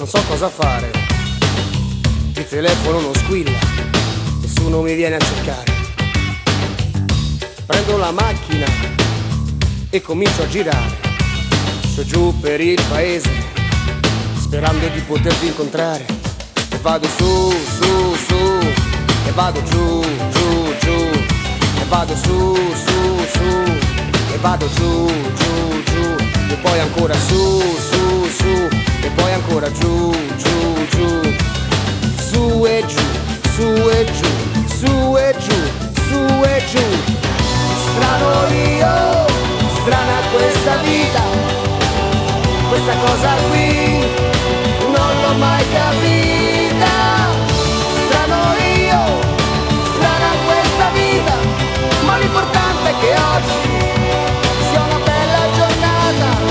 non so cosa fare. Il telefono non squilla, nessuno mi viene a cercare. Prendo la macchina e comincio a girare su e giù per il paese, sperando di poterti incontrare. E vado su, su, su, e vado giù, giù, giù, e vado su, su, su, e vado giù, giù, giù, e poi ancora su, su, su, e poi ancora giù, giù, giù, su e giù, su e giù, su e giù, su e giù. Strano io, strana questa vita, questa cosa qui non l'ho mai capita. Strano io, strana questa vita, ma l'importante è che oggi sia una bella giornata.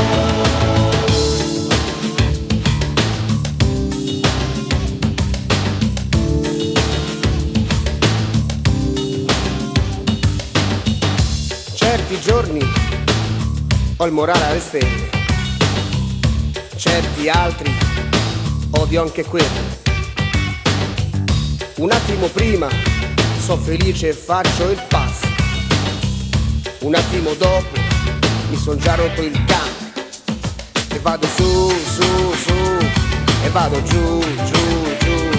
Certi giorni ho il morale alle stelle, certi altri odio anche quelli. Un attimo prima sono felice e faccio il pazzo, un attimo dopo mi son già rotto il cambio. E vado su, su, su, e vado giù, giù, giù,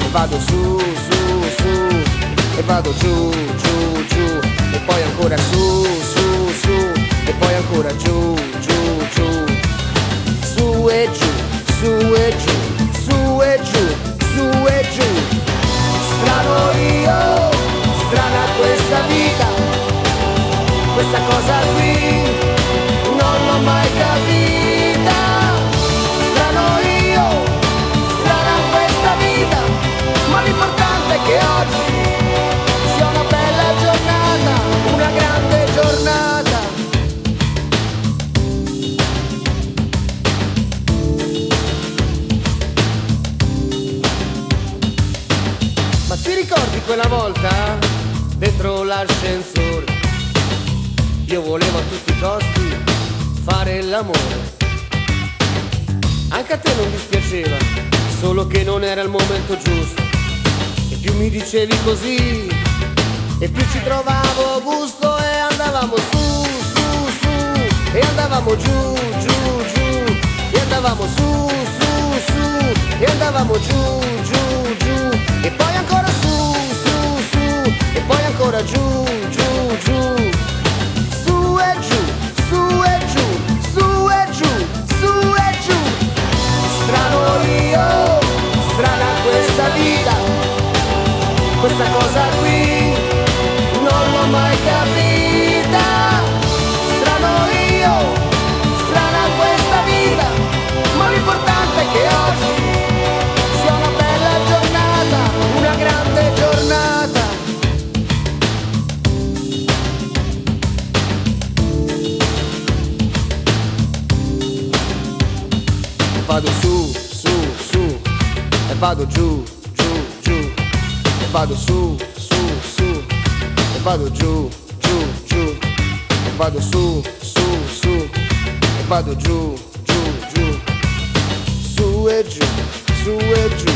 e vado su, su, su, e vado giù, giù, giù, e poi ancora su, su, su, e poi ancora giù, giù, giù, su e giù, su e giù, su e giù, su e giù. Strano io, strana questa vita, questa cosa qui non l'ho mai capita. Strano io, strana questa vita, ma l'importante è che oggi sia una bella giornata, una grande giornata. Ma ti ricordi quella volta dentro l'ascensore? Io volevo a tutti i costi fare l'amore. Anche a te non dispiaceva, solo che non era il momento giusto. E più mi dicevi così, e più ci trovavo gusto. E andavamo su, su, su, e andavamo giù, giù, giù, e andavamo su, su, su, e andavamo giù, giù, giù, e poi ancora su, su, su, e poi ancora giù, giù, giù, su e giù, su e giù, su e giù, su e giù. Strano io, strana questa vita, questa cosa qui non l'ho mai capita. Strano io, strana questa vita, ma l'importante è che oggi sia una bella giornata, una grande giornata. Vado su, su, su, e vado giù, giù, giù, e vado su, su, su, e vado giù, giù, giù, e vado su, su, su, e vado giù, giù, giù, su e giù, su e giù.